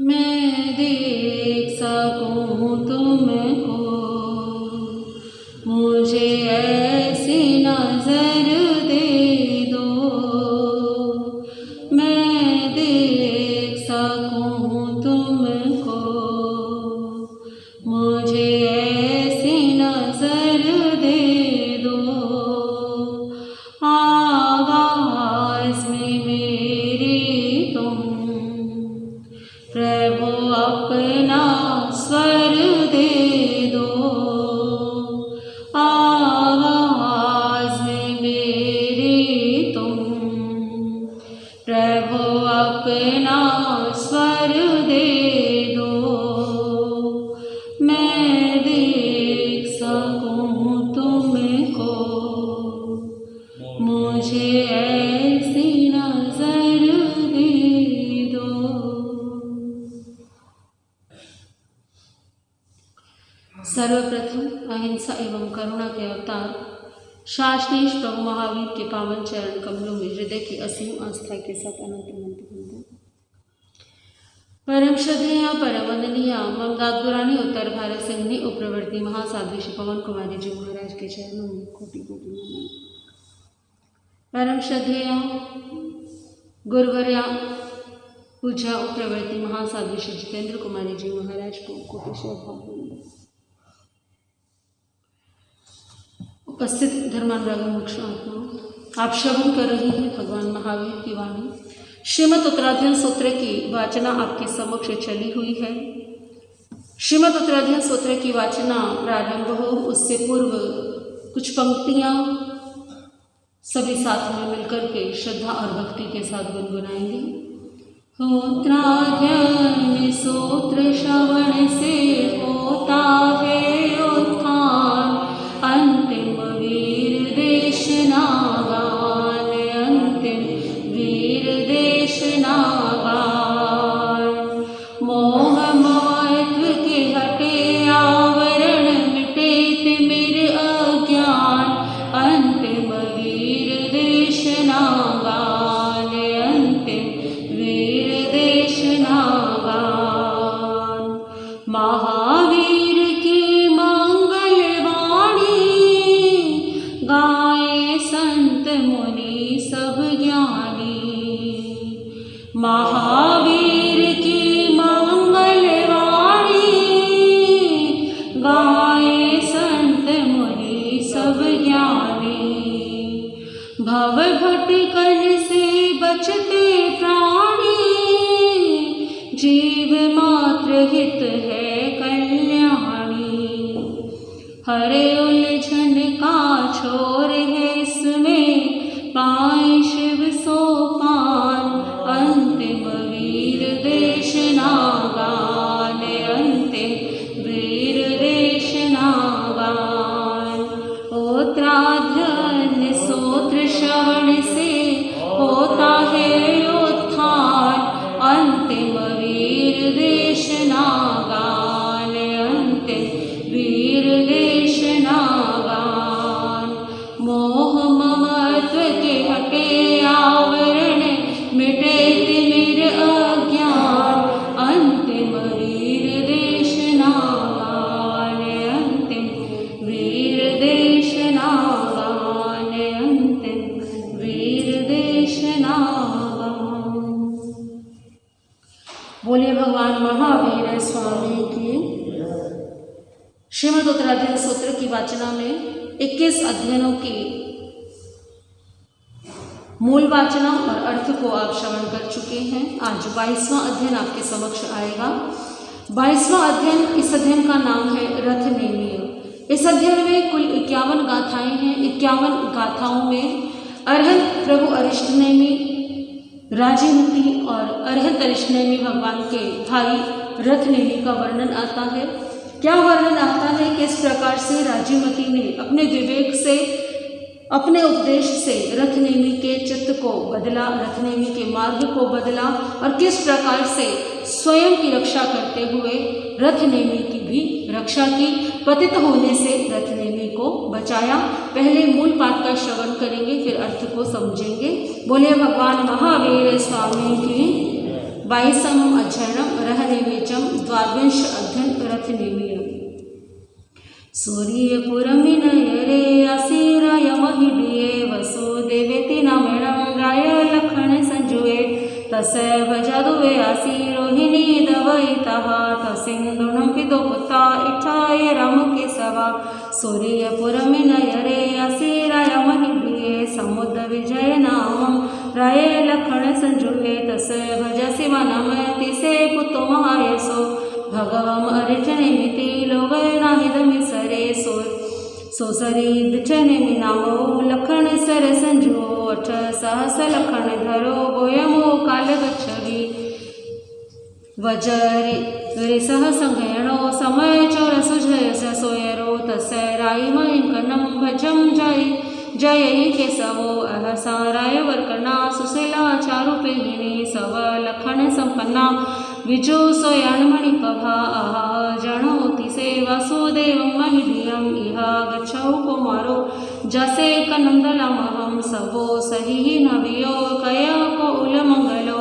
मैं देख सकूं तुमको, मुझे ऐसी नजर दे दो। मैं देख सकूं तुमको, मुझे ऐसी नजर दे दो। आवाज में मेरी तुम प्रभु अपना स्वर दे दो। आवाज में मेरी तुम प्रभु अपना स्वर दे दो। मैं देख सकूं तुमको, मुझे ऐसी नजर दे दो। सर्वप्रथम अहिंसा एवं करुणा के अवतार शासनीश प्रभु महावीर के पावन चरण कमलों में हृदय की असीम आस्था के साथ अनंत अनंत वंदन। परम श्रद्धेय परम वंदनीय ममदादुरानी उत्तर भारत संघनी उपप्रवर्ती महासाध्वी श्री पवन कुमारी जी महाराज के चरणों में कोटि कोटि नमन। परम श्रद्धेय गुरुवर्या पूज्य उपप्रवर्ती महासाध्वी श्री जितेंद्र कुमारी जी महाराज को कोटि श्रद्धांजलि। उपस्थित धर्मानुरागी मोक्ष आत्माओं, आप श्रवण कर रही हैं भगवान महावीर की वाणी। श्रीमद् उत्तराध्ययन सूत्र की वाचना आपके समक्ष चली हुई है। श्रीमद् उत्तराध्ययन सूत्र की वाचना प्रारंभ हो उससे पूर्व कुछ पंक्तियां सभी साथ में मिलकर के श्रद्धा और भक्ति के साथ गुनगुनाएंगे। उत्तराध्ययन सूत्र श्रवण से होता है उत्थान, अंतिम वीर देशना गान, अंतिम वीर देशना गान। मोह महत्व के हटे आवरण, मिटे तिमिर अज्ञान, अंतिम वीर देशना गान, अंतिम वीर देशना गान। महावीर की मंगल वाणी, गाए संत मुनि सब ज्ञानी। महावीर की मंगल वाणी, गाए संत मुनि सब ज्ञानी। भव भटकन से बचते प्राणी, जीव मात्र हित है कल्याणी। हरे उलझन का छोर है इसमें, पाए शिव सोपान, अंतिम वीर देशना गान, अंतिम वीर देशना गान। उत्तराध्ययन सूत्र श्रवण से होता है उत्थान, अंतिम वीर देशना गान, अंतिम वीर देशना गान। मोह ममत्व के हटे आवरण, मिटे तिमिर अज्ञान, अंतिम वीर देशना गान, अंतिम वीर देशना गान, अंतिम वीर देशना गान। बोलिए भगवान महावीर स्वामी की। श्रीमद् उत्तराध्ययन सूत्र की वाचना में 21 अध्ययनों की मूल वाचना और अर्थ को आप श्रवण कर चुके हैं। आज 22वां अध्ययन आपके समक्ष आएगा। 22वां अध्ययन, इस अध्ययन का नाम है रथ नेमीय। इस अध्ययन में कुल 51 गाथाएं हैं। 51 गाथाओं में अरहत प्रभु अरिष्ट नेमी, राजीमती और अरहत अरिष्ट नेमी भगवान के भाई रथ नेमी का वर्णन आता है। क्या वर्णन आता है, किस प्रकार से राजीमती ने अपने विवेक से, अपने उपदेश से रथनेमी के चित्त को बदला, रथनेमी के मार्ग को बदला और किस प्रकार से स्वयं की रक्षा करते हुए रथनेमी की भी रक्षा की, पतित होने से रथनेमी को बचाया। पहले मूल पाठ का श्रवण करेंगे, फिर अर्थ को समझेंगे। बोले भगवान महावीर स्वामी की। 22 अध्ययनम रहनेमिचम द्वादश अध्ययन रथनेमियम। सूर्यपुरमिनयरे आसीराय महिडिये वसुदेवेति नामेणं राय लखन संजुए तस्य भजादुवे आसी रोहिणी दवैतः तसिंधुनं पिदो पुता इच्छाय राम केशवा। सूर्यपुरमिनयरे आसीराय महिडिये समुद्र विजय नामं राय लखन संजुए तस्य भजा शिवा नाम तिसे पुतो महायसो भगवम अर्चनेमिति लोगनाहिदमिसरे सोसरी दिठनेमि नामो लखन सर संजो 8 सहस लखन धरो गोयमो काल गच्छवि वजरि सह संगयणो समय चोर सुजय सोयरो तस्य रायमयं कन्नं भजं जय केशवो अहसा राय वर्कना सुशीला चारुपेयिनी सव लखन संपन्ना विजो सोयाणमणि पभा आहा जणोति से वासुदेवं महिडियं इहा गच्छौ कुमारो जसे कनंदलामहं सबो सही नवियो कया को उलमंगलो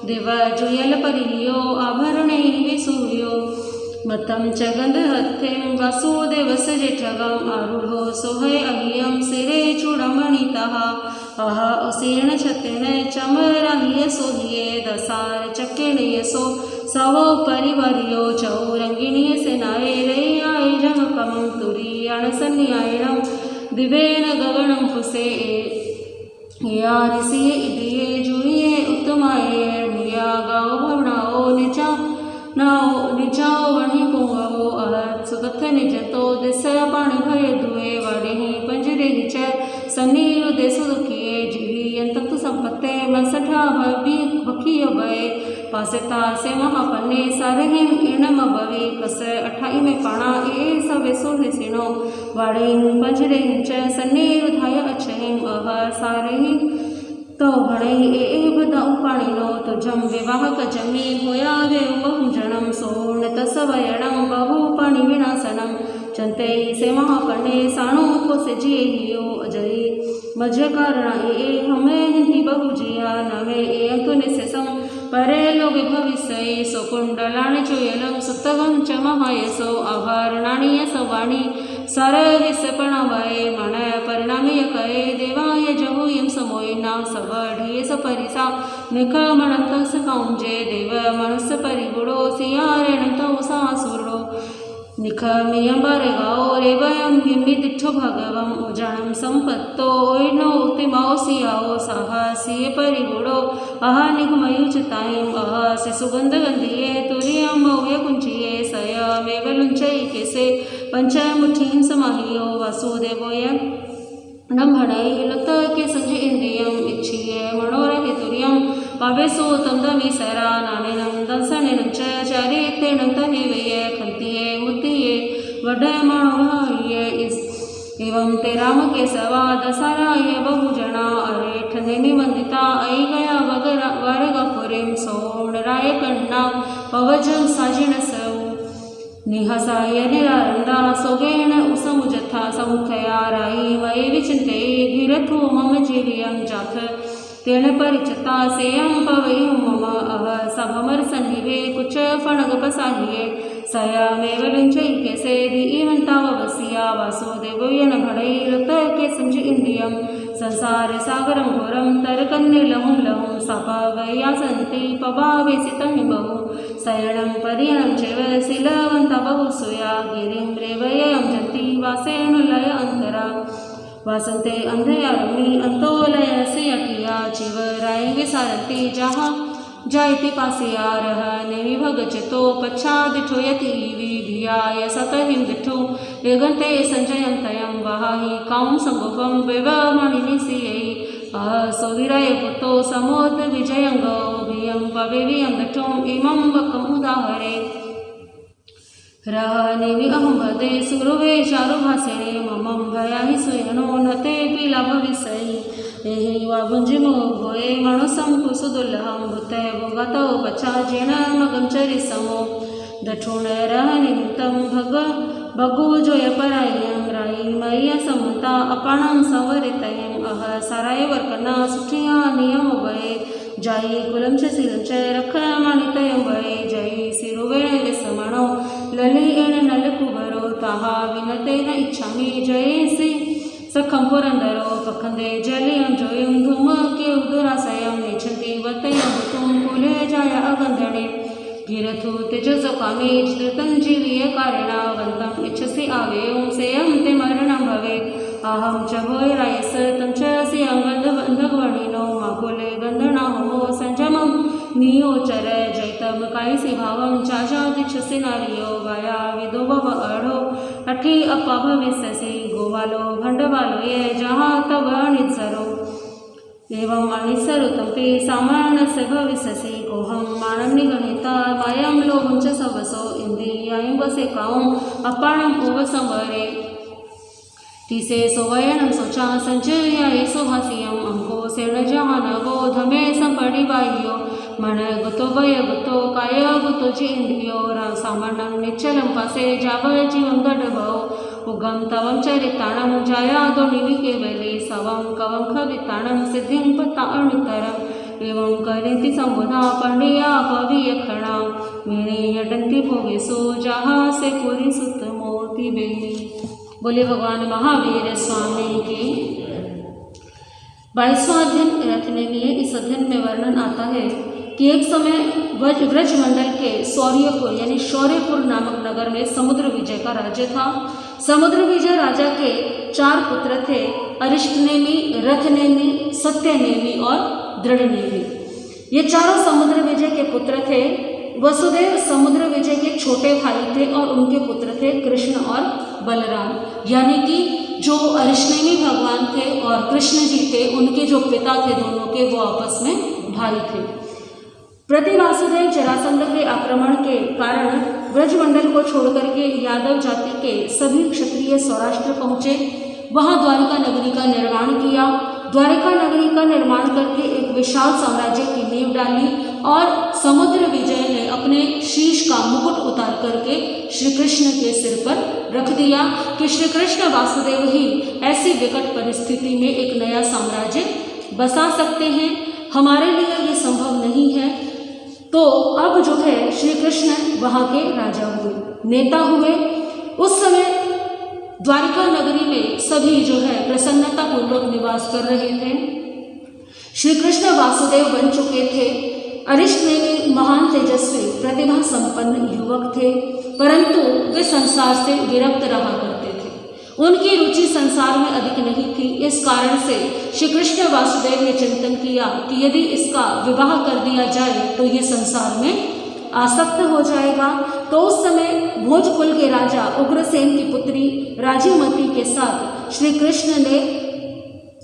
दिवजुयल परियो आभरणे विसूर्यो मतं च गन्धहस्तें वासुदेवस्य जेठगम् आरूढो सोहै अहियं शिरे चूडमणितः अह असेन छतेन चमराहिय सोहिये दसार चक्केण यशो सवो परिवर्यो चौरंगिणी सेनाये रैयाय जहकमं तुरीयाणसन्यायणं दिवेन गगनं पुसे या ऋषिये इडिये जुये उत्तमाये निया गाओ भवनाओ निजाओ वणि पुंगवो अहत सुदत्थ निजतो दिस पाण भय दुए वाड़े पंजरे च सनीरु देसु दुखिये जीवी यंतु संपत्ते मनसठा बखिय भय पासे तासे महापन्ने सारहिम इणम भवे कस 28 में पाणा ए सवे सोहे सिणो वाड़े पंजरे च सनीरु धाय अछहिम अह सारहि तो भणई ए बदाऊ पाणिनो तुझम विवाह कजमी होया वे बहु जणम सोण तसवयणम बहु पाणि विनाशनम चंते से महापणे साणु को से जिये हियो अजय मज कारण ए हमें हिंदी बहु जिया नवे ए अंतुने से सम परे लोग भविष्य सो कुंडलानि चुयलम सुतगम च महायसो आभरणानि सवाणी सरविस प्रणवाय मन परिणामी कये देवाय जहुयं समोयना सवढिये सपरिसा निकमणंत सकांजे देव मनुष्य परिगुणो सियारेणंत सासुरो निखमियं बरगाओ रेवयं हिमिदिठो भगवं उजानं संपत्तो ओइनो उतिमाओ सियाओ साहसिय परिगुणो अह निगमयुचितायं अह से सुगंध गंधिये तुरियं मौय कुंचिये सयमेव लुंचै केसे पंचमुठीं समाहियो वासुदेवोय नम्भणै लत के संज इंद्रियं इच्छिये मनोरहि तुर्यं पावेसो तंदमिसरा नानेनं दंसनेनं च चारितेनं तहिवेय खन्तिये मुत्तिये वडमणोहाये एवं ते राम के सवा दसाराय बहुजना अरेठ नेमि वंदिता ऐ गया वरगपुरीं सोमराय कन्ना पवजं साजिण सौ निहसाय निरारंदा सोगेण उसमुजथा समुखया राई मये विचिन्ते धीरथो मम जीर्यं जाथ तेन परिचता सेयं पवयं मम अह सभमर सन्निभे कुच फणग पसाहिये सयमेव लुंचै केसे धीमन्ताव वसिया वासुदेवयन भणै रत के संज इंद्रियं संसार सागरं घोरं तरकन्ने लहुं लहुं सपवया सन्ति पवावेसितं बहु शयनं पर्यनं चैव शीलवन्ता बहुसूया गिरिं रेवयं जन्ति वासेनुलय अन्तरा वासन्ते अन्धयारुणि अन्तोलयस्य यकिया चिवराय विसारन्ति जहाँ जायति पासिया रह नेमि भगचितो पच्छादिठो यति विधियाय सतहिं दिठो एगन्ते संजयन्तयं वहाहि कां संगोपं विवमणिनिसियै अह सोविराय पुतो समोद विजयंगो भियं पवेवियं दिठों इमं वकमुदाहरे रहनेमि अहं वदे सुरवे चारुभासिने ममं भयाहि सुयनो नते पीला भविष्यै एहि वा भुंजिमो भोये मणुसं कुसुदुल्लहं भूते भोगतो पच्छा जेण मगं चरिसमो दठुण रहनिमित्तं भगु जोय परायं राई मय्य समता अपाणं संवरितयं अह साराय वर्कना सुठिया नियम भये जाई कुलम च शीलम च रख मानितयं भये जय सिरुवेण समणो ललि एण नल कुबरो ताहा विनते न इच्छामि जय से सखं पुरंदरो पखंदे जलियं जोयं धूम के उदरासयं नेच्छन्ति वतयं तुम कुले जाय अगंधणे गिरथु तेजस कामे चित्रतंजीवीय कारिणावन्तं इच्छसि आवेयं सेयं ते मरणं भवेत् अहं च भोयरायस तं च सियं गन्धवणिनो माकुले गन्धना होमो संजमं नियोचर जैतम कायसि भावं चाशादिच्छसि नारियो गाया विदो भव अढो अठी अपा भविष्यसि गोवालो भंडवालो ये जहाँ तब अनित्सरो एवं अनिसरुतं ते सामान्यस्य भविष्यसि कोहं मानं निगणिता मायं लोभं च सवसो इन्द्रियायं वसे कामं अपाणम् उपसंवरे तिसे सोवयनं शोचा संचयाय शोभासियम् अंको सेण जहानवो धमे संपरिबाह्यो मन गुतो वय गुतो काय गुतो चेन्द्रियो सामान्यं निश्चलं पासे जावय जीवं गडभो उगम तवं चरिताणं जायादो निविके वैले सवं कवं खविताणं सिद्धिं पताणुतरम् एवं करेति संबोधा पंडिया पवियखणा मेरे यटंति भोगेसो जहाँ से पूरी सुत मोती बेली। बोले भगवान महावीर स्वामी की। 22वां अध्ययन रथनेमिये। इस अध्ययन में वर्णन आता है कि एक समय ब्रजमंडल के शौर्यपुर यानी शौर्यपुर नामक नगर में समुद्र विजय का राज्य था। समुद्र विजय राजा के 4 पुत्र थे, अरिष्टनेमि, रथनेमि, सत्यनेमि और दृढ़नेमि। ये चारों समुद्र विजय के पुत्र थे। वसुदेव समुद्र विजय के छोटे भाई थे और उनके पुत्र थे कृष्ण और बलराम, यानी कि जो अरिष्टनेमि भगवान थे और कृष्ण जी थे, उनके जो पिता थे दोनों के, वो आपस में भाई थे। प्रति वासुदेव जरासंध के आक्रमण के कारण ब्रजमंडल को छोड़कर के यादव जाति के सभी क्षत्रिय सौराष्ट्र पहुँचे। वहाँ द्वारिका नगरी का निर्माण किया। द्वारिका नगरी का निर्माण करके एक विशाल साम्राज्य की नींव डाली और समुद्र विजय ने अपने शीश का मुकुट उतार करके श्री कृष्ण के सिर पर रख दिया कि श्री कृष्ण वासुदेव ही ऐसी विकट परिस्थिति में एक नया साम्राज्य बसा सकते हैं, हमारे लिए ये संभव नहीं है। तो अब जो है श्री कृष्ण वहाँ के राजा हुए, नेता हुए। उस समय द्वारिका नगरी में सभी जो है प्रसन्नता पूर्वक निवास कर रहे थे। श्री कृष्ण वासुदेव बन चुके थे। अरिष्टनेमि महान तेजस्वी प्रतिभा संपन्न युवक थे, परंतु वे संसार से विरक्त रहा करते थे। उनकी रुचि संसार में अधिक नहीं थी। इस कारण से श्री कृष्ण वासुदेव ने चिंतन किया कि यदि इसका विवाह कर दिया जाए तो ये संसार में आसक्त हो जाएगा। तो उस समय भोजकुल के राजा उग्रसेन की पुत्री राजीमती के साथ श्री कृष्ण ने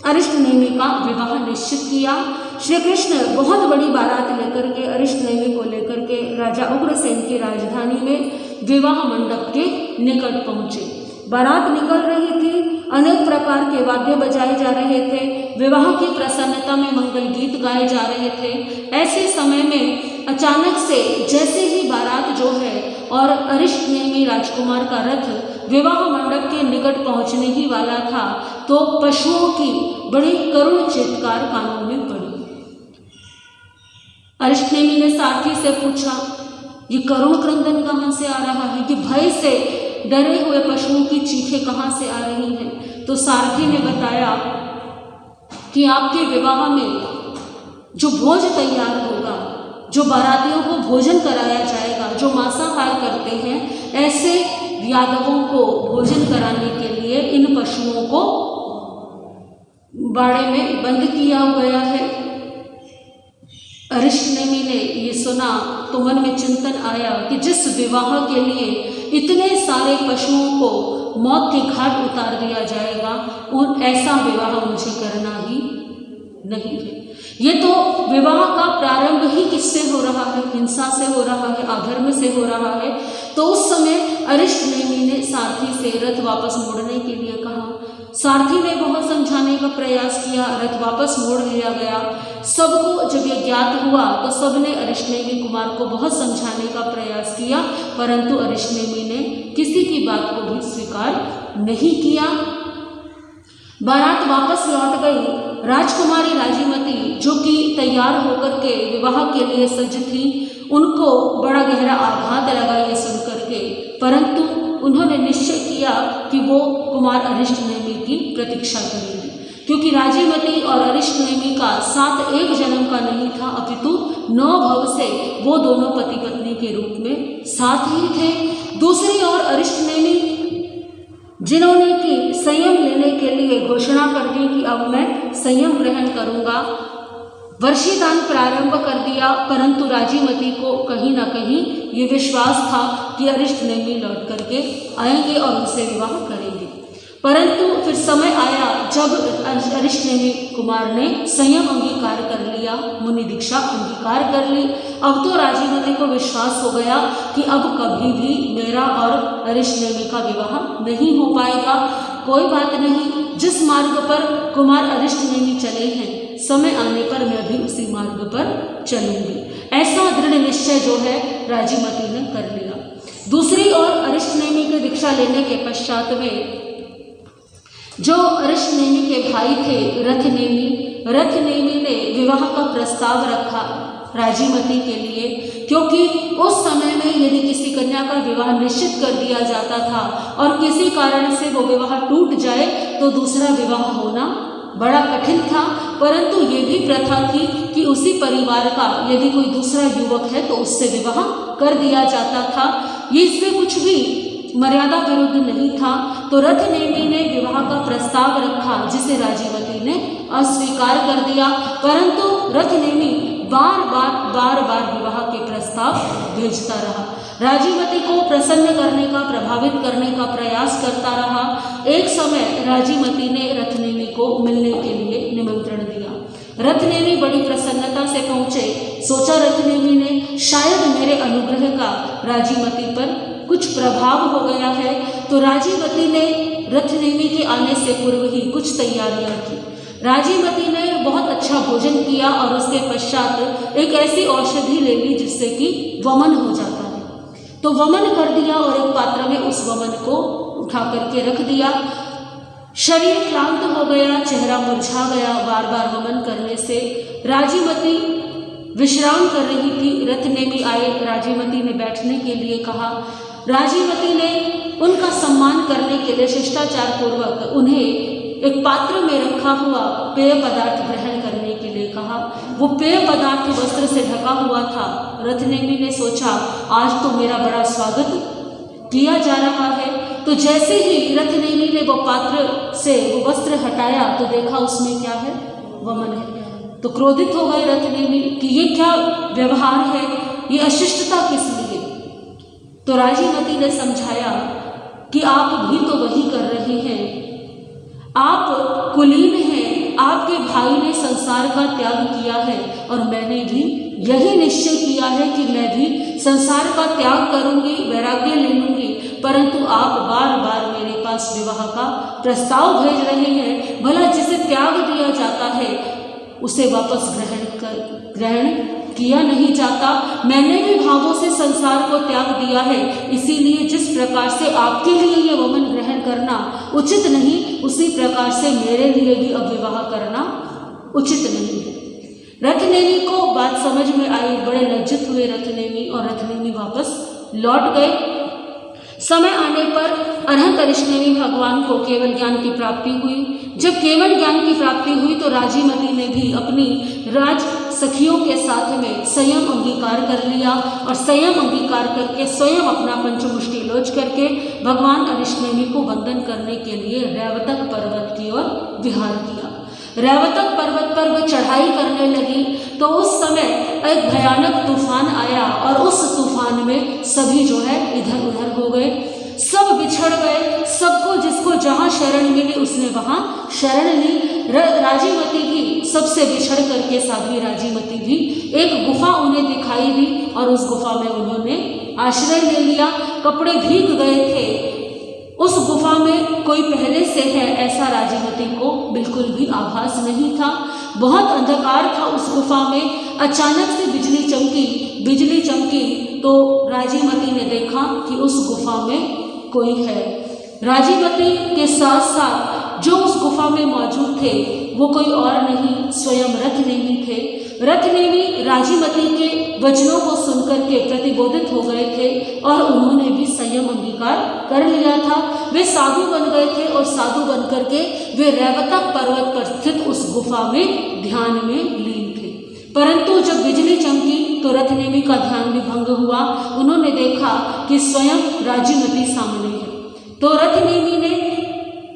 अरिष्टनेमि का विवाह निश्चित किया। श्री कृष्ण बहुत बड़ी बारात लेकर के अरिष्टनेमि को लेकर के राजा उग्रसेन की राजधानी में विवाह मंडप के निकट पहुँचे। बारात निकल रही थी, अनेक प्रकार के वाद्य बजाए जा रहे थे, विवाह की प्रसन्नता में मंगल गीत गाए जा रहे थे। ऐसे समय में अचानक से जैसे ही बारात जो है और अरिष्टनेमि राजकुमार का रथ विवाह मंडप के निकट पहुंचने ही वाला था, तो पशुओं की बड़ी करुण चित्कार कानों में पड़ी। अरिष्टनेमि ने सारथी से पूछा, ये करुण क्रंदन कहाँ से आ रहा है, कि भय से डरे हुए पशुओं की चीखें कहाँ से आ रही हैं। तो सारथी ने बताया कि आपके विवाह में जो भोज तैयार होगा, जो बारातियों को भोजन कराया जाएगा, जो मांसाहार करते हैं, ऐसे यादवों को भोजन कराने के लिए इन पशुओं को बाड़े में बंद किया गया है। अरिष्टनेमि ने ये सुना तो मन में चिंतन आया कि जिस विवाह के लिए इतने सारे पशुओं को मौत के घाट उतार दिया जाएगा, और ऐसा विवाह मुझे करना ही नहीं है। ये तो विवाह का प्रारंभ ही किससे हो रहा है? हिंसा से हो रहा है, अधर्म से हो रहा है। तो उस समय अरिष्टनेमि ने सारथी से रथ वापस मोड़ने के लिए कहा। सारथी ने बहुत समझाने का प्रयास किया, रथ वापस मोड़ लिया गया। सबको जब यह ज्ञात हुआ तो सबने अरिष्टनेमि कुमार को बहुत समझाने का प्रयास किया, परंतु अरिष्टनेमि ने किसी की बात को भी स्वीकार नहीं किया। बारात वापस लौट गई। राजकुमारी राजीमती जो कि तैयार होकर के विवाह के लिए सज्ज थी, उनको बड़ा गहरा आघात लगा ये सुन करके, परंतु उन्होंने निश्चय किया कि वो कुमार अरिष्टनेमि की प्रतीक्षा करेंगी, क्योंकि राजीमती और अरिष्टनेमि का साथ एक जन्म का नहीं था, अपितु 9 भव से वो दोनों पति पत्नी के रूप में साथ ही थे। दूसरी ओर अरिष्टनेमि जिन्होंने कि संयम लेने के लिए घोषणा कर दी कि अब मैं संयम ग्रहण करूंगा, वर्षीदान प्रारंभ कर दिया, परंतु राजीमती को कहीं ना कहीं ये विश्वास था कि अरिष्टनेमि लौट करके आएंगे और उनसे विवाह करेंगे। परंतु फिर समय आया जब अरिष्टनेमि कुमार ने संयम अंगीकार कर लिया, मुनि दीक्षा अंगीकार कर ली। अब तो राजीमती को विश्वास हो गया कि अब कभी भी मेरा और अरिष्टनेमि का विवाह नहीं हो पाएगा। कोई बात नहीं, जिस मार्ग पर कुमार अरिष्टनेमि चले हैं, समय आने पर मैं भी उसी मार्ग पर चलूंगी, ऐसा दृढ़ निश्चय जो है राजीमती ने कर लिया। दूसरी ओर अरिष्टनेमि की दीक्षा लेने के पश्चात में जो अरिष्टनेमि के भाई थे रथनेमि ने विवाह का प्रस्ताव रखा राजीमती के लिए, क्योंकि उस समय में यदि किसी कन्या का विवाह निश्चित कर दिया जाता था और किसी कारण से वो विवाह टूट जाए तो दूसरा विवाह होना बड़ा कठिन था। परंतु ये भी प्रथा थी कि उसी परिवार का यदि कोई दूसरा युवक है तो उससे विवाह कर दिया जाता था। ये इसमें कुछ भी मर्यादा विरुद्ध नहीं था। तो रथनेमि ने विवाह का प्रस्ताव रखा, जिसे राजीमती ने अस्वीकार कर दिया, परंतु रथनेमि बार बार विवाह के प्रस्ताव भेजता रहा, राजीमती को प्रसन्न करने का, प्रभावित करने का प्रयास करता रहा। एक समय राजीमती ने रथनेमि को मिलने के लिए निमंत्रण दिया। रथनेमि बड़ी प्रसन्नता से पहुंचे। सोचा रथनेमि ने शायद मेरे अनुग्रह का राजीमती पर कुछ प्रभाव हो गया है, तो राजीमती ने रथनेमि के आने से पूर्व ही कुछ तैयारियां की। राजीमती ने बहुत अच्छा भोजन किया और उसके पश्चात एक ऐसी औषधि ले ली जिससे कि वमन हो जाता है, तो वमन कर दिया और एक पात्र में उस वमन को उठा करके रख दिया। शरीर क्लांत हो गया, चेहरा मुरझा गया बार बार वमन करने से। राजीमती विश्राम कर रही थी, रथनेमि आए, राजीमती ने बैठने के लिए कहा। राजीमती ने उनका सम्मान करने के लिए शिष्टाचार पूर्वक उन्हें एक पात्र में रखा हुआ पेय पदार्थ ग्रहण करने के लिए कहा। वो पेय पदार्थ वस्त्र से ढका हुआ था। रथनेमि ने सोचा आज तो मेरा बड़ा स्वागत किया जा रहा है। तो जैसे ही रथनेमि ने वो पात्र से वो वस्त्र हटाया तो देखा उसमें क्या है, वमन है। तो क्रोधित हो गए रथनेमि कि ये क्या व्यवहार है, ये अशिष्टता किस लिए। तो राजीमती ने समझाया कि आप भी तो वही कर रही हैं, आप कुलीन हैं, आपके भाई ने संसार का त्याग किया है और मैंने भी यही निश्चय किया है कि मैं भी संसार का त्याग करूंगी, वैराग्य ले लूंगी, परंतु आप बार बार मेरे पास विवाह का प्रस्ताव भेज रहे हैं। भला जिसे त्याग दिया जाता है उसे वापस ग्रहण किया नहीं जाता। मैंने भी भावों से संसार को त्याग दिया है, इसीलिए जिस प्रकार से आपके लिए ये वमन ग्रहण करना उचित नहीं, उसी प्रकार से मेरे लिए भी अब विवाह करना उचित नहीं है। रथनेमि को बात समझ में आई, बड़े लज्जित हुए रथनेमि और रथनेमि वापस लौट गए। समय आने पर अरहत अरिष्टनेमि भगवान को केवल ज्ञान की प्राप्ति हुई। जब केवल ज्ञान की प्राप्ति हुई तो राजीमती ने भी अपनी राज सखियों के साथ में संयम अंगीकार कर लिया और संयम अंगीकार करके स्वयं अपना पंचमुष्टि लोच करके भगवान अरिष्टनेमि को वंदन करने के लिए रैवतक पर्वत की ओर विहार किया। रैवतक पर्वत पर वह चढ़ाई करने लगी तो उस समय एक भयानक तूफान आया और उस तूफान में सभी जो है इधर उधर हो गए, सब बिछड़ गए। सबको जिसको जहाँ शरण मिली उसने वहाँ शरण ली। राजीमती भी सबसे बिछड़ करके, साध्वी राजीमती भी, एक गुफा उन्हें दिखाई दी और उस गुफा में उन्होंने आश्रय ले लिया। कपड़े भीग गए थे, उस गुफा में कोई पहले से है ऐसा राजीमती को बिल्कुल भी आभास नहीं था। बहुत अंधकार था उस गुफा में। अचानक से बिजली चमकी तो राजीमती ने देखा कि उस गुफा में कोई है। राजीमती के साथ साथ जो उस गुफा में मौजूद थे वो कोई और नहीं स्वयं रथनेमि थे। रथनेमि राजीमती के वचनों को सुनकर के प्रतिबोधित हो गए थे और उन्होंने भी संयम अंगीकार कर लिया था। वे साधु बन गए थे और साधु बन करके वे रैवतक पर्वत पर स्थित उस गुफा में ध्यान में लीन थे। परंतु जब बिजली चमकी तो रथनेमि का ध्यान भी भंग हुआ। उन्होंने देखा कि स्वयं राजीमती सामने है। तो रथनेमि ने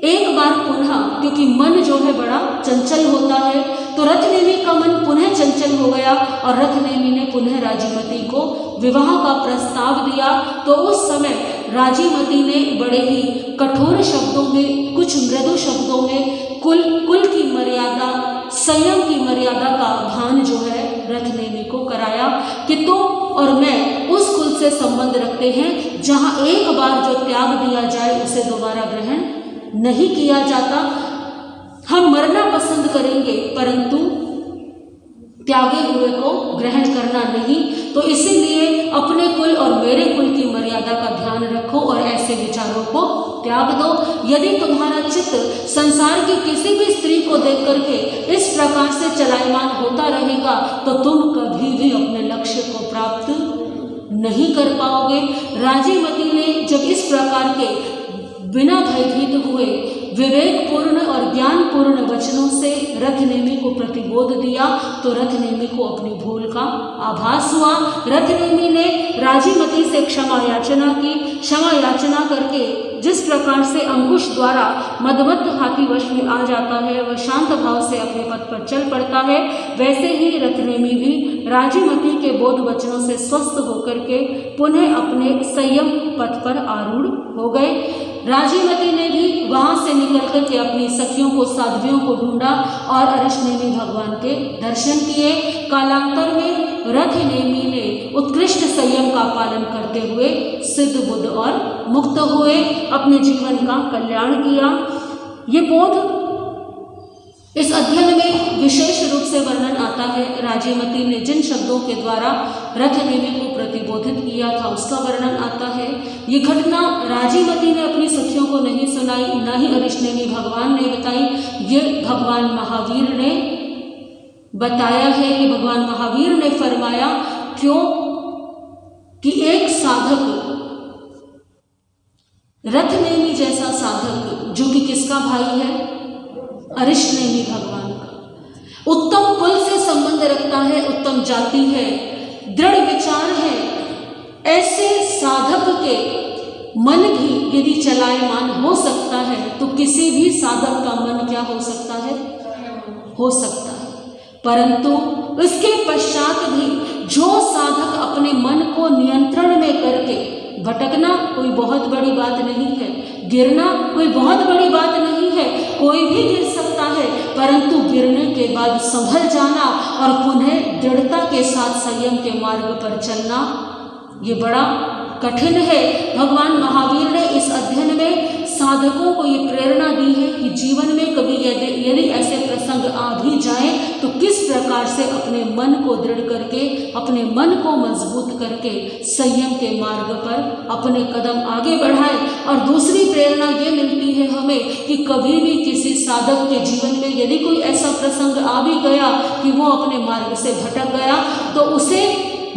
एक बार पुनः, क्योंकि मन जो है बड़ा चंचल होता है, तो रथनेमि का मन पुनः चंचल हो गया और रथनेमि ने पुनः राजीमती को विवाह का प्रस्ताव दिया। तो उस समय राजीमती ने बड़े ही कठोर शब्दों में, कुछ मृदु शब्दों में कुल की मर्यादा, संयम की मर्यादा का भान जो है रथनेमि को कराया कि तुम और मैं उस कुल से संबंध रखते हैं जहाँ एक बार जो त्याग दिया जाए उसे दोबारा ग्रहण नहीं किया जाता। हम मरना पसंद करेंगे परंतु त्यागे हुए को ग्रहण करना नहीं। तो इसीलिए अपने कुल और मेरे कुल की मर्यादा का ध्यान रखो और ऐसे विचारों को त्याग दो। यदि तुम्हारा चित्त संसार की किसी भी स्त्री को देख करके इस प्रकार से चलायमान होता रहेगा तो तुम कभी भी अपने लक्ष्य को प्राप्त नहीं कर पाओगे। राजीमती ने जब इस प्रकार के बिना भयभीत हुए विवेकपूर्ण और ज्ञानपूर्ण वचनों से रथनेमि को प्रतिबोध दिया तो रथनेमि को अपनी भूल का आभास हुआ। रथनेमि ने राजीमती से क्षमा याचना की। क्षमा याचना करके जिस प्रकार से अंकुश द्वारा मदमत्त हाथी वश में आ जाता है, वह शांत भाव से अपने पथ पर चल पड़ता है, वैसे ही रथनेमि भी राजीमती के बोध वचनों से स्वस्थ होकर के पुनः अपने संयम पथ पर आरूढ़ हो गए। राजीमती ने भी वहाँ से निकल कर के अपनी सखियों को, साध्वियों को ढूंढा और अरिष्टनेमि भगवान के दर्शन किए। कालांतर में रथनेमि ने उत्कृष्ट संयम का पालन करते हुए सिद्ध बुद्ध और मुक्त हुए, अपने जीवन का कल्याण किया। ये बोध इस अध्ययन में विशेष रूप से वर्णन आता है। राजीमती ने जिन शब्दों के द्वारा रथनेमि को प्रतिबोधित किया था उसका वर्णन आता है। ये घटना राजीमती ने अपनी सखियों को नहीं सुनाई, न ही अरिष्टनेमि भगवान ने बताई, ये भगवान महावीर ने बताया है। ये भगवान महावीर ने फरमाया। क्यों कि एक साधक, रथनेमि जैसा साधक जो कि किसका भाई है, अरिष्टनेमि भगवान का, उत्तम कुल से संबंध रखता है, उत्तम जाति है, दृढ़ विचार है, ऐसे साधक के मन भी यदि चलायमान हो सकता है तो किसी भी साधक का मन क्या हो सकता है, हो सकता है। परंतु इसके पश्चात भी जो साधक अपने मन को नियंत्रण में करके, भटकना कोई बहुत बड़ी बात नहीं है, गिरना कोई बहुत बड़ी बात नहीं है, कोई भी गिर सकता है, परंतु गिरने के बाद संभल जाना और पुनः दृढ़ता के साथ संयम के मार्ग पर चलना ये बड़ा कठिन है। भगवान महावीर ने इस अध्ययन में साधकों को ये प्रेरणा दी है कि जीवन में कभी यदि ऐसे प्रसंग आ भी जाए तो किस प्रकार से अपने मन को दृढ़ करके, अपने मन को मजबूत करके संयम के मार्ग पर अपने कदम आगे बढ़ाएं। और दूसरी प्रेरणा ये मिलती है हमें कि कभी भी किसी साधक के जीवन में यदि कोई ऐसा प्रसंग आ भी गया कि वो अपने मार्ग से भटक गया तो उसे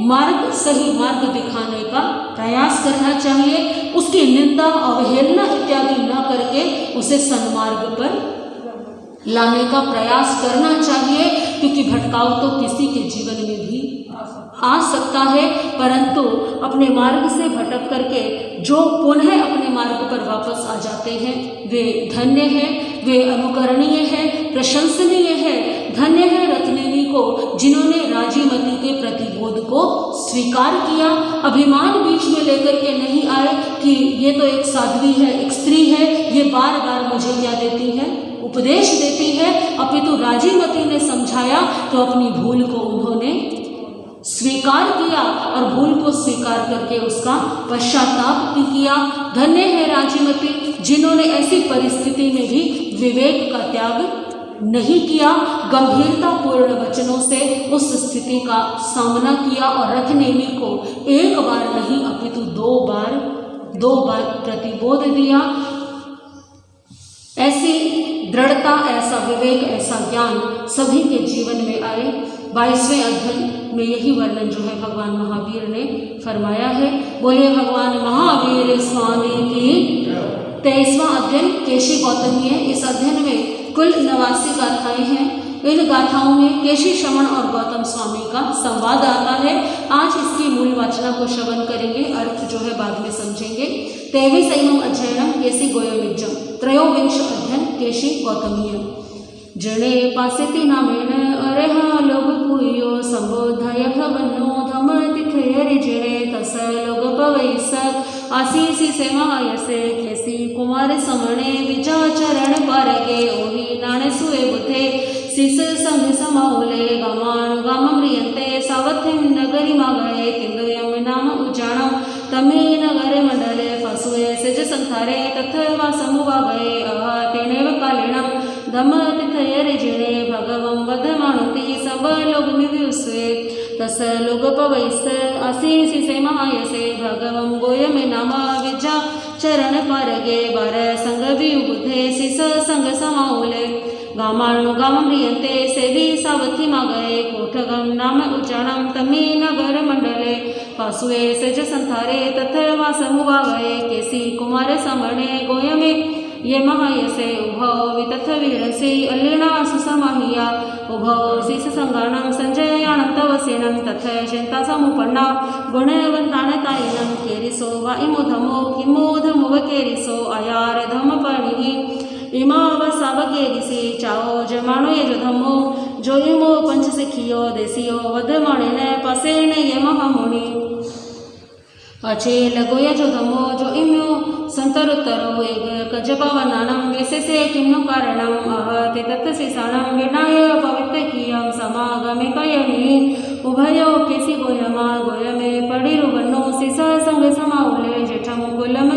मार्ग, सही मार्ग दिखाने का प्रयास करना चाहिए। उसकी निंदा, अवहेलना इत्यादि न करके उसे सन्मार्ग पर लाने का प्रयास करना चाहिए, क्योंकि भटकाव तो किसी के जीवन में भी आ सकता है, परंतु अपने मार्ग से भटक करके जो पुनः अपने मार्ग पर वापस आ जाते हैं वे धन्य हैं, वे अनुकरणीय हैं, प्रशंसनीय है। धन्य है रथनेमि को जिन्होंने राजीमती के प्रतिबोध को स्वीकार किया। अभिमान बीच में लेकर के नहीं आए कि ये तो एक साध्वी है, एक स्त्री है, ये बार बार मुझे क्या देती है, उपदेश देती है, अपितु राजीमती ने समझाया तो अपनी भूल को उन्होंने स्वीकार किया और भूल को स्वीकार करके उसका पश्चाताप भी किया। धन्य है राजीमती जिन्होंने ऐसी परिस्थिति में भी विवेक का त्याग नहीं किया, गंभीरतापूर्ण वचनों से उस स्थिति का सामना किया और रथनेमि को एक बार नहीं अपितु दो बार प्रतिबोध दिया। ऐसी दृढ़ता, ऐसा विवेक, ऐसा ज्ञान सभी के जीवन में आए। 22वें अध्ययन में यही वर्णन जो है भगवान महावीर ने फरमाया है। बोलिए भगवान महावीर स्वामी की। 23वां अध्ययन केशी गौतमी है। इस अध्ययन में कुल 89 गाथाएं हैं। इन गाथाओं में केशी श्रवण और गौतम स्वामी का संवाद आता है। आज इसकी मूल वाचना को श्रवण करेंगे, अर्थ जो है बाद में समझेंगे। 23 अध्ययनम केसी गोयमिज्जम। त्रयोविंश अध्ययन केशी गौतमीय। जने पासेति नामेन अरेहा लोग पुयो संबोधय भवनो धम तिथयरि जने तस लोग पवैस आशीषि से महायसे केसी कुमार समणे विजा चरण पारगे ओहि नाणे सुए बुधे शिष संग समाउले गामानुगाम म्रियन्ते सावथिं नगरी मागये तिंदुयम नाम उजाणम तमे नगर मंडले फसुए सेज संथारे तथवा समुवागये अहा तेनेव कालेणम धम तिथयरि जिणे भगवं वधमाणुति सब लोग निव्युस्वे तस लोग पवैस आशीषि से महायसे भगवं गोयमे नाम विजा चरण पारगे बार संग विबुधे शिष संग समाउले गामानुगाम म्रियन्ते सेवी सावथि मागये कोठगम नाम उज्जाणम तमी नगर मंडले पासुए सज संथारे तथवा समुवागये केसी कुमार समणे गोयमे ये महायसे उभौ वितथ वीरसे अल्लीना सुसमाहिया उभौ शिष संगाणं संजयानन्तवसेनं तथ शन्ता समुपन्ना गुणवन्तानतायिनं केरिसो वा इमो धमो किमोधमुव केरिसो अयार धमपणिः इमाव सावकेरिसी चाओ जमानो ये जो धमो जो इमो पंच सिखियो देसियो वधमाणेन पसेन ये महामुनि अच्छे लगोया जो धमो जो इम्यो संतरुत्तरो एक कजपवनानं विशेषे किम्नु कारणम् आहते तत्सिसानं विनाय पवित्रकियं समागमे कयनि उभयो केसी गोयमा गोयमे पडिरुवन्नो शिष संग समाउले जेठं गोलम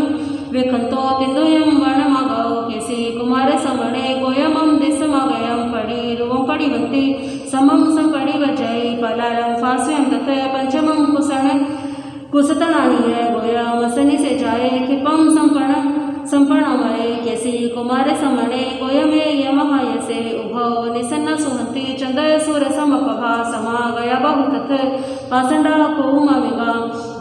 वेखन्तो तिन्दुयं वर्णमागौ केसी कुमार समणे गोयमं दिसमागयं पडिरुवं पडिवन्ति समं संपडिवजय पलालं फास्यं तत् पंचमं कुसतनानीय गोया मसनी से जाए क्षिपम संपणमय केसी कुमार समणे गोयमे यमहायसे उभौ निसन्न सुहंति चंद सुर समपभा समागया बहु तथ पासंडा कौमविगा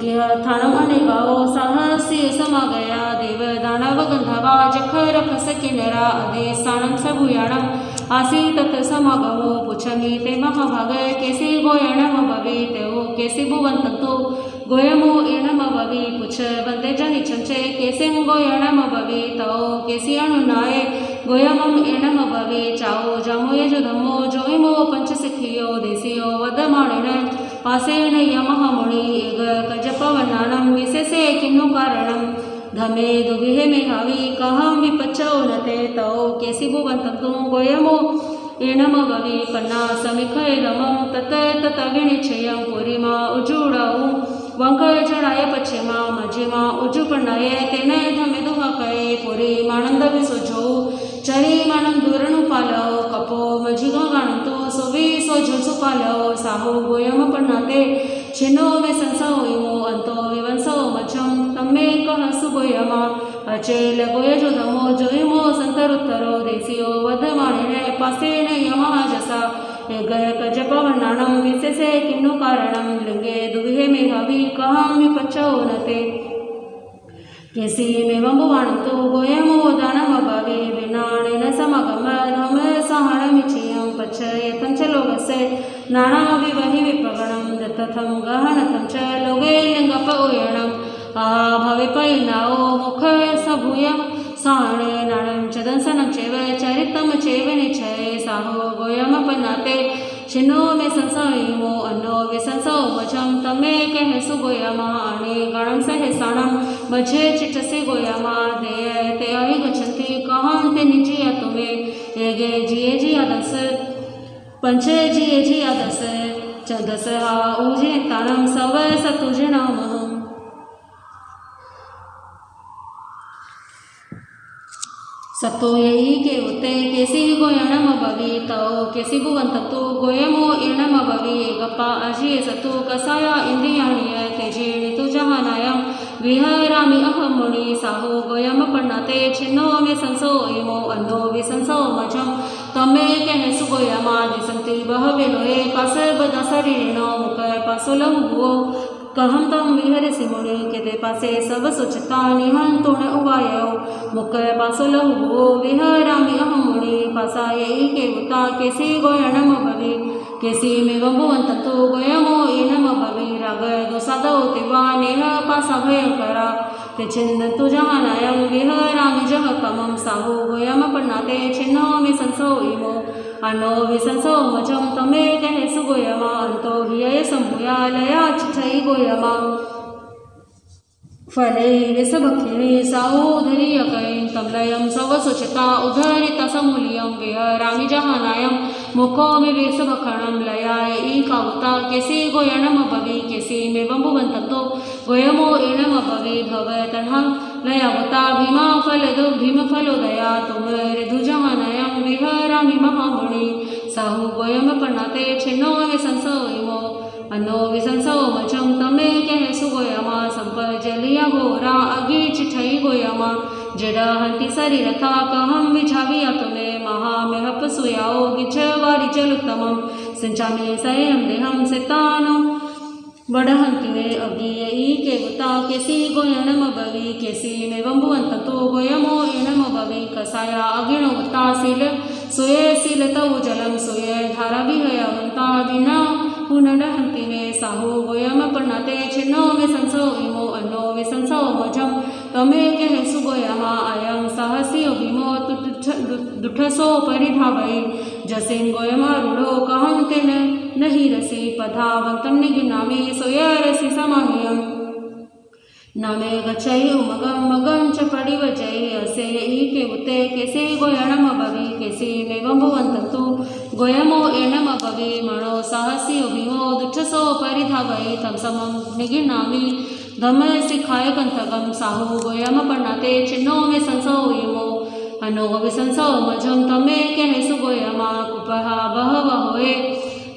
गिह थानम अनेगाओ साहसी समागया देव दानव गंधवा जखर खस किन्नरा अदे स्थानम सबुयाणम आसी तत् समागमो पुछमि ते महाभागय केसी गोयणम भवे तेओ केसी भुवन्ततो गोयमो एणम भवी पुछ बंदे जनि छंचे केसिं गोयणम भवी तौ केसी अणुनाय गोयमम एणम भवी चाओ जामो ये जो धमो जो इमो पंच सिखियो देसियो वदमाणेन पासेन यमः मुनि एग कजपवनानं विशेषे किन्नु कारणं धमे दुभिहे में हावी कहं विपच्चौ नते तौ केसी भुवन्ततो गोयमो एणम भवी पन्ना समिखैलमं तत तत विनिच्छयं पुरीमा उजूडाऊ वंकय चढ़ाए पश्चिमा मझिमा उजुपनाए तेने धमे दुहाकये पुरी मानंद विसोजो चरी मानंद दूरनु पालो कपो मझिगा गाणतो सोवी सोजो सुपालो साहो गोयम पन्नाते छिनो वे संसो इमो अंतो विवंसो मचम तम्मे कह सुगोयमा अचेल गोय जो धमो जो इमो संतरुत्तरो देसियो वधमाणेने पासेन यमः जसा गय कजपवनानं विशेषे किन्नु कारणं लिंगे दुविहे में हवि कहं विपच्चौ नते केसी मेवं भुवाणतो गोयमो दानम भवे विनाणेन समगम धम सहणमिच्छयं पच्च यतं च लोकस्य नाना विवहि विपगणं दत्तथं गहनतं च लोके लिङ्गपौयणं भवे पैनाओ मुख सबूय साणे नाणं च दंसनं चैव चरितं चैव निच्छये साहो गोयम पन्नाते छिन्नो में संसयिमो अन्नो विसंसो वचम तमे कह सुगोयमा अणे गणं सहसाणं मझे चिटसे गोयमा दे ते अहि गच्छन्ति कहं ते निजिया तुमे एगे जिये जिया दस पंचे जिये जिया दस चदस हा ऊजे ताणं सव सतुजिणामहम् सतो यही के उते केसी गोयणम भवी तौ केसी भुवन्ततो गोयमो एणम भवी गप्पा अजिये सतो कसाया इंद्रियाणीय तेजे ऋतु जहानायं विहरामि अहं मुनि साहो गोयम पन्नाते छिन्नो मे संसो इमो अन्नो विसंसो मजम तमे कह सुगोयमा दिसंति बहवे लोए पासे बदसरिनो मुकर पासोलम हुओ कहम तम विहर सिमुनि केते पासे सब सुचता निहं तुण उवायो मुकर पासोलम हुओ विहरामि अहं मुनि पासाये के उता केसी गोयणम भवि केसी में वंबुवंततो गोयमो इनम भवि राग दोसादो तिवा नेह पासा भयंकरा ते छिन्न तु जहानायं विहरामि जह कमं साहु गोयम पन्नाते छिन्नो मे संसो इमो अनो विसंसो मजम तमे कहे सुगोयमा अंतो हिय संभुया लया चिठई गोयमा फले विसभक्षिणी साऊधरी अकैं तमलयं सवसुचिता उद्धरिता समूलियं विहरामि जहानायं मुखो में विसभक्षणं लयाय ईकावता केसी गोयणम भवि केसी में वंबुवंततो गोयमो इणम भवि भव तन्हा लयावता भीम फलोदया तुम ऋधु जहानायं विहरामि महामुनि साहु गोयम पन्नाते छिन्नो मे संसो इमो अन्नो विसंसो मजम तमे कह सुगोयमा संपजलिया घोरा अगी चिठई गोयमा जड़ा हंति सरिरथा कहम विछाविया तुमे महा में हप सुयाओ गिछवारी चलुत्तमम संचामी सयम देहम सितानो बड़हंति में अगी के गुता केसी गोयणम भवि केसी में वंबुवंततो गोयमो इणम भवि कसाया अगिणो गुता सील सोये सील तव जलम सोये धारा विहयवंता बिना पुनडहंति में साहु गोयम पन्नाते छिन्नो मे संसो इमो अन्नो विसंसो मजम तमे कह सुगोयमा अयं साहसी भीमो दुठसो परिधावै जसिन गोयमा रूढ़ो कहं तेन नहीं रसी पधावंतम निगिनामी सोयरसी समाह्यम नामे गच्छै उमगम मगम च परिवजै असे के उते केसे गोयणम भवि केसी में वंबुवंततो गोयमो एणम भवि मणो साहसी भीमो दुच्छसो परिधावै तम समम निगिनामी धम सिखाय कंथगम साहु गोयम पन्नाते छिन्नो मे संसो इमो अनो विसंसो मजम तमे कह सुगोयमा कुपहा बहव होए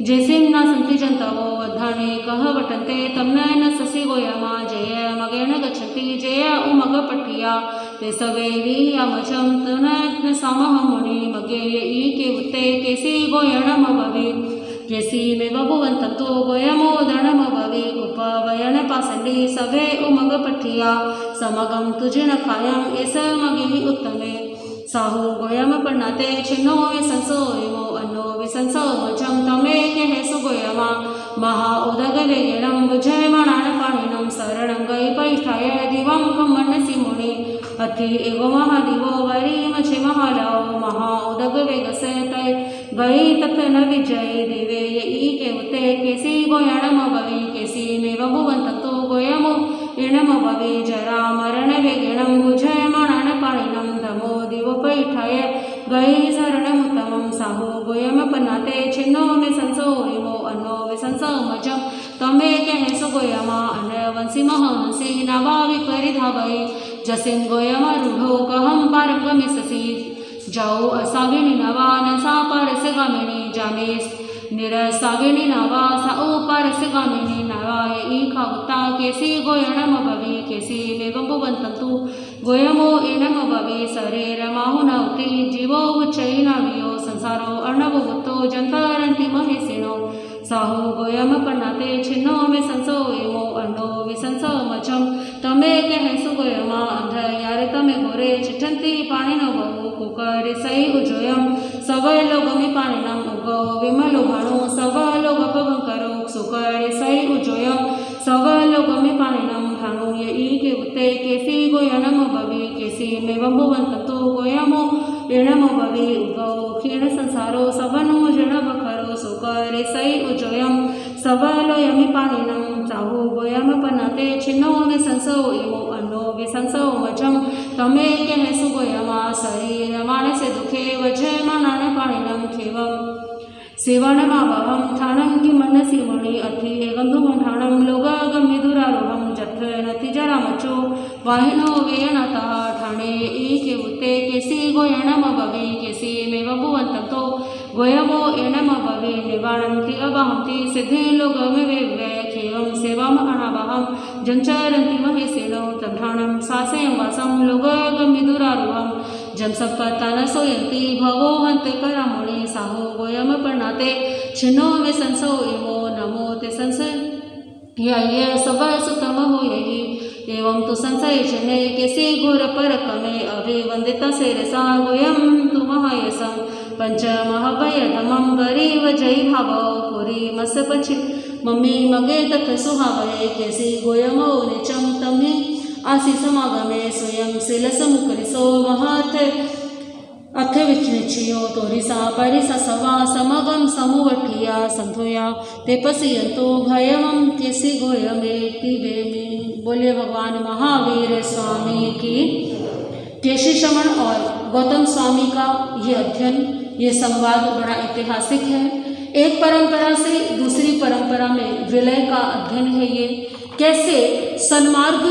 जैसिम न संति जंतवो वधाने कह वटन्ते तमन न ससी गोयमा जय मगेण गच्छति जय उमग पठिया ते सवेरी अमजम तन समह मुनि मगे के उते केसी गोयणम भवि केसी में बभुवंततो गोयमो दणम भवि उपवयण पासंडी सवे उमग पठिया समगम तुझे न खायम एस मगे उत्तमे साहु गोयम पन्नाते छिन्नो मे संसो इमो अन्नो विसंसो मजम तमे कह सुगोयमा महा उदग वेगेणं बुझय मणान पाणिनं शरणं गई पैष्ठाय दिवं कमनसि मुनि अति एव महादिवो वरीम छे महालाओ महा उदग वेगसे तय गई तथ न विजय देवे यई के उते केसी गोयणम भवि केसी में वंबुवंततो गोयमो इणम भवि जरा मरण वेगेणं बुझय मणान पाणिनं धमो दिवो पैठाय गई शरणमुत्तमं साहु गोयम पन्नाते छिन्नो मे संसो इमो अन्नो विसंसो मजम तमे कह सुगोयमा अन वंशी महंसी नवा विपरिधावै जसिन गोयम रूढ़ो कहम पारगमिससि जाओ असागिनी नवा नसा पारस गामिनी जामेस निरसागिनी नवा साओ पारस गामिनी नवा ईखावता केसी गोयणम भवि केसी में वंबुवंततो गोयमो इणम भवि शरीर माहुनौति जीवो उच्चैनावियो संसारो अर्णवभुतो जंतरंति महेशिनो साहु गोयम पन्नाते छिन्नो मे संसो इमो अन्नो विसंसो मजम तमे कह सुगोयमा अंध यार तमे गोरे चिठंती पाणिनो बहु कुकर सई उजोयम सवय लोगमि पाणिनम उगो विमलो भाणो सवय लोग पवंकरो सुकर सई उजोयम सवय लोगमि पाणिनम भाणो यई के उते केसी गोयणम भवि केसी में वंबुवंततो गोयमो इणम भवि उगो क्षीण संसारो सवनो जण बखरो सुकर सई उजोयम सवलो यमि पाणिनम साहु गोयम पन्नाते छिन्नो मे संसो इमो अन्नो विसंसो मजम तमे कह सुगोयमा शरीर मानस दुखे वजय मनान पाणिनम खेवम सेवनमावहं ठाणं किमनसि मुनि अथि गन्धुमं ठाणं लोगागमिदुरारोहं जथ नति जरामचो वाहिनो वेयणतः ठाणे ईके उते केसी गोयणम भवि केसी में वंबुवंततो गोयमो एणम भवि निवाणन्ति सिद्धि लोगमिवेव्य खेवं सेवाम अनावहं जंचरन्ति महेशिनो संस्कासें वासं लोगगमिदुरारुहं जम सपत्तान सोयन्ति भवो हन्ते करामुणे साहो गोयम प्रणाते छिन्नो में संसो एवो नमो ते संसय ये सब सुतम हो यही एवं तो संशय जने कैसे घोर पर कमे अभे वंदिता से रसा गोयम तुम महायसम पंच महाभयधमं गरीव जय भाव पुरी मस पछ मम्मी मगे तथ सुहावय कैसे गोयम निचम तमे आशीष समागमे स्वयं शिलस मुकरिसो महाथ अथ विचनिचियो तोरिसा परिसा सवा समगम समुवठिया संधोया ते पसियंतो भयमं कैसी गोयमे तिबे में। बोलिए भगवान महावीर स्वामी की। केशी शमन और गौतम स्वामी का ये अध्ययन, ये संवाद बड़ा ऐतिहासिक है। एक परंपरा से दूसरी परंपरा में विलय का अध्ययन है। ये कैसे सन्मार्ग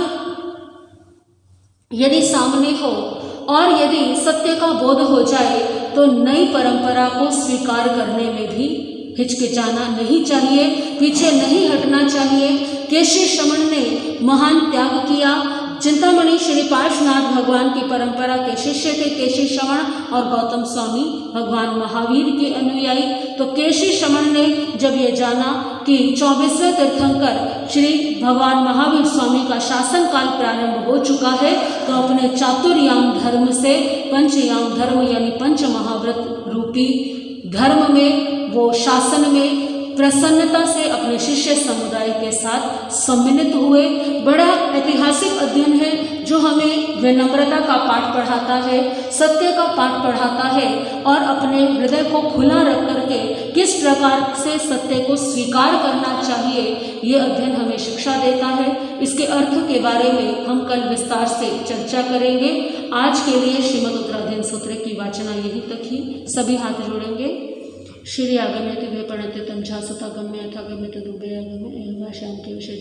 यदि सामने हो और यदि सत्य का बोध हो जाए तो नई परंपरा को स्वीकार करने में भी हिचकिचाना नहीं चाहिए, पीछे नहीं हटना चाहिए। केशी शमन ने महान त्याग किया। चिंतामणि श्री पार्श्वनाथ भगवान की परंपरा के शिष्य थे केशी शमन और गौतम स्वामी भगवान महावीर के अनुयायी। तो केशी शमन ने जब ये जाना कि 24वें तीर्थंकर श्री भगवान महावीर स्वामी का शासन काल प्रारंभ हो चुका है, तो अपने चातुर्याम धर्म से पंचयाम धर्म यानी पंच महाव्रत रूपी धर्म में, वो शासन में प्रसन्नता से अपने शिष्य समुदाय के साथ सम्मिलित हुए। बड़ा ऐतिहासिक अध्ययन है जो हमें विनम्रता का पाठ पढ़ाता है, सत्य का पाठ पढ़ाता है और अपने हृदय को खुला रख करके किस प्रकार से सत्य को स्वीकार करना चाहिए, ये अध्ययन हमें शिक्षा देता है। इसके अर्थ के बारे में हम कल विस्तार से चर्चा करेंगे। आज के लिए श्रीमद् उत्तराधीन सूत्र की वाचना यहीं तक ही। सभी हाथ जोड़ेंगे। श्री आगम्य तिभे प्रणत्य तंछा सुतागम्य यथागम्य तदुभय आगम्य एवं भाषाम के विषय